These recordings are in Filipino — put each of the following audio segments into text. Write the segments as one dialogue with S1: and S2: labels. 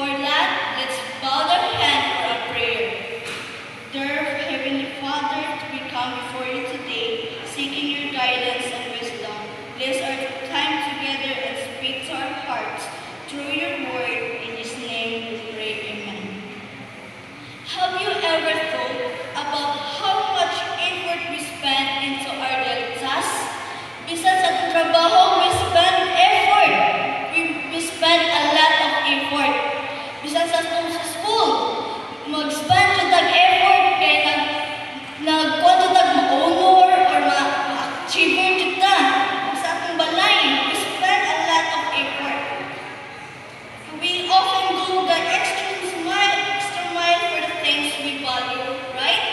S1: before that, let's bow our head for a prayer. Dear Heavenly Father, we come before you today, seeking your guidance and wisdom. Bless our time together and speak to our hearts through your word. In His name we pray, Amen. Have you ever thought about how much effort we spend into our daily tasks? Bisan sa trabaho, we spend effort. We spend a lot of effort. Bisan sa school, mag-spend sa effort kaya nag-kuha sa ma-honor or ma-achiever kita. Sa atong balay, we spend a lot of effort. We often go the extra mile for the things we value, right?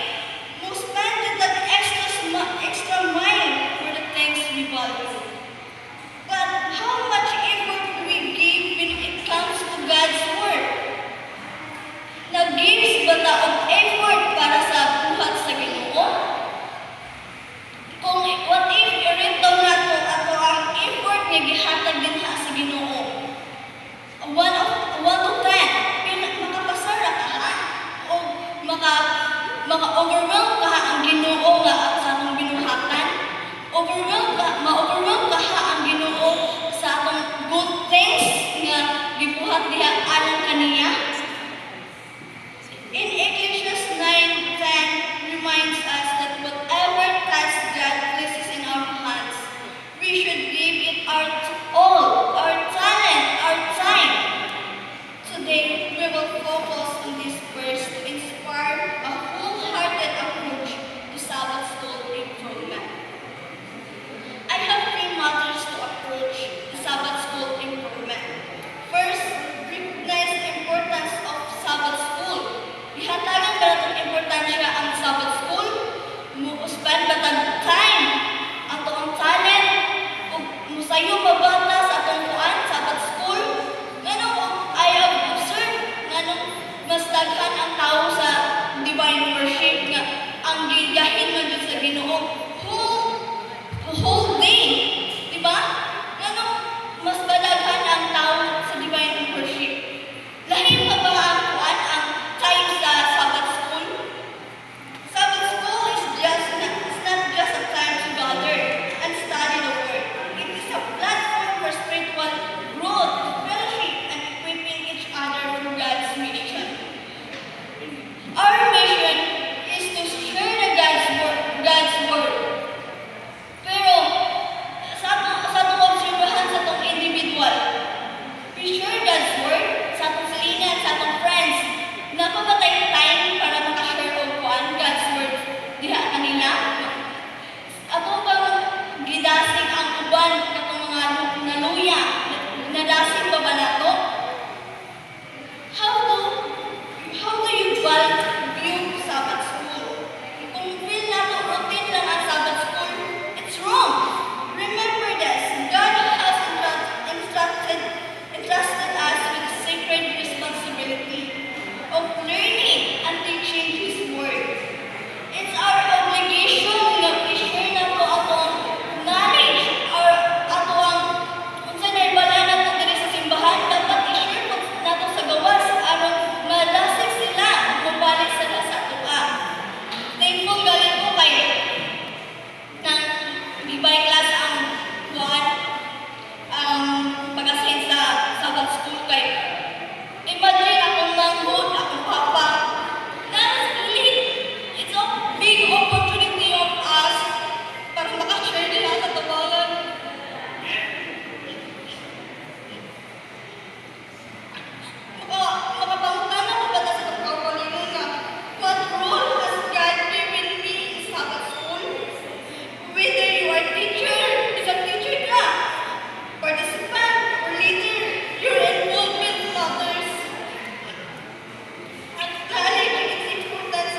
S1: We spend the extra mile for the things we value. But how much effort do we give when it comes to God's Word? Nag-gives ba ta og effort para sa buhat sa Ginoo? Kung what if i-retaw nato ato ang effort nga gihatag dinha sa Ginoo? 1 to 10, makapasara ka ha? O maka-overwhelm ka ha ang Ginoo nga sa atong binuhatan? Ma-overwhelm ka ha ang Ginoo sa atong good things nga gibuhat diha alang kaniya? In Ecclesiastes 9:10 reminds us that whatever task God places in our hands, we should give it our all, our talent, our time. Today, we will focus on this verse to inspire a wholehearted approach to Sabbath school improvement. I have 3 matters to approach the Sabbath school improvement. First, recognize the importance of Sabbath school. Ihatagan ba natin importansya ang Sabbath school? Spend ba tayong time? Ato ang talent? Musayo ba bata sa atong kuan, Sabbath school? I have observed mas daghan ang tao sa divine worship nga ang gigahin man dun sa Ginoo whole day, di ba? Mas badaghan ang tao sa divine worship. Lahi pa ba ang kuan ang time sa Sabbath school? Sabbath school is not just a time to gather and study the word. It is a platform for spiritual growth, fellowship, and equipping each other for God's mission. Our mission is to share the God's word. Pero sa atong obserbahan sa atong individual, we share God's word sa atong silingan, sa atong friends. Napapatay time para makashare og kuan God's word diha kanila. Ato bang gidasig ang uban katong mga naluya? Nadasig ba nato? How do you view Sabbath school? Kung feel nato routine lang ang Sabbath school, it's wrong. Remember this, God has entrusted us with the sacred responsibility of learning and teaching His word. It's our obligation na i-share nato atong knowledge or ato ang unsa naibala nato diri sa simbahan, dapat i-share nato sa gawas aron madasig sila mabalik sila sa atoa. Thankful galing ko kay nang gibay class ang kuan pag-assign sa Sabbath school kay imagine akong manghod, akong papa nasa kilid. It's a big opportunity of us para makashare nila sa tabangan. Makapangutana ko ba sa pagkakalingon nga what role has God given me in Sabbath school? Whether you are teacher, isang teacher ka, participant, or leader, your involvement matters. At knowledge is important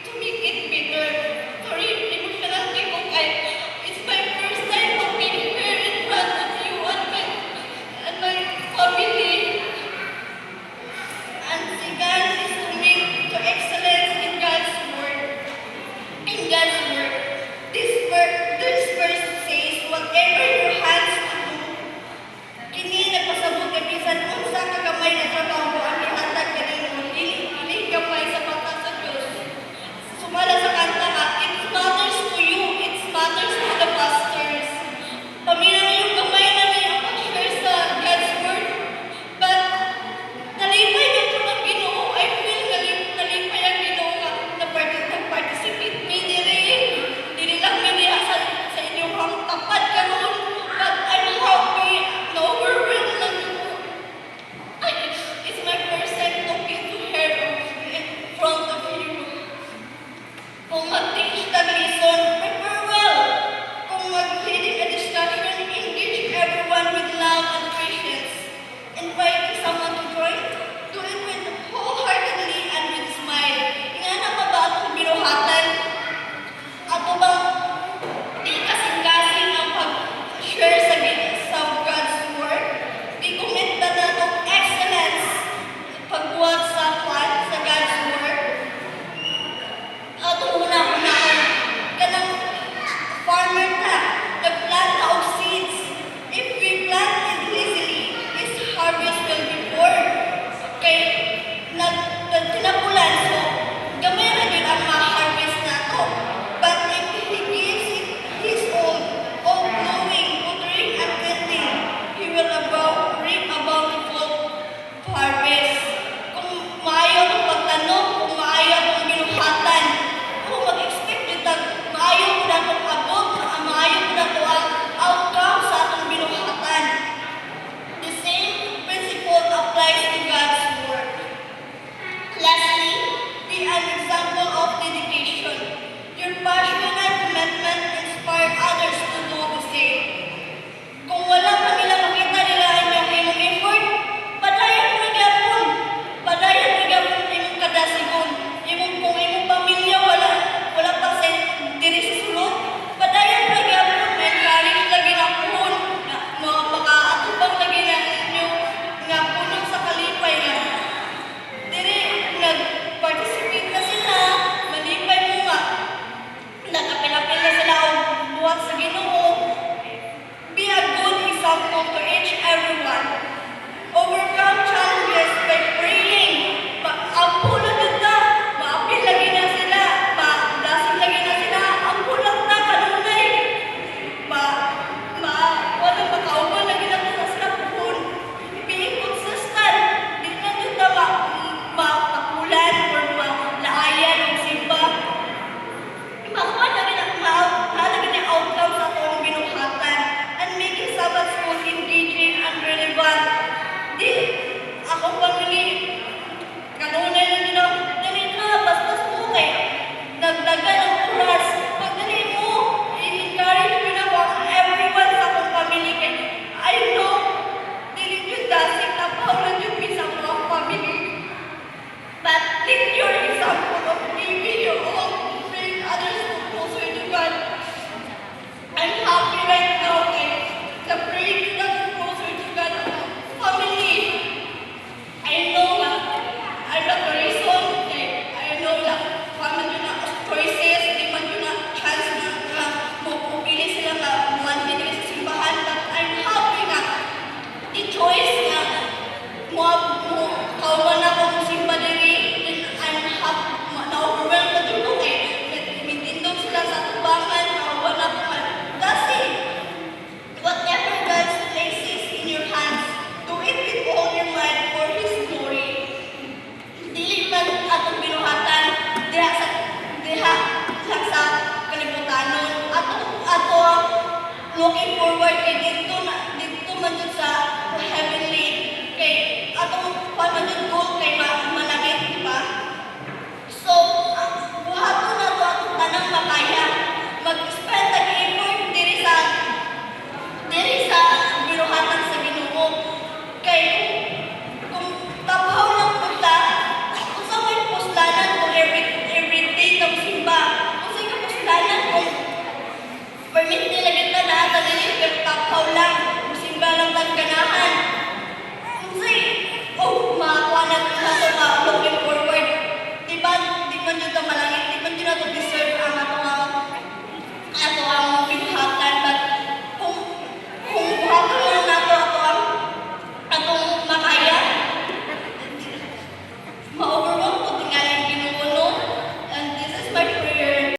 S1: to make it better. Sorry, emotional ko kay it's my first time talking here in front of you and my family. And si God is to make to excellence in God's word. In God's word. This verse says, whatever your hands to do, kini nagpasabot kay bisan unsa ka kamay na trabaho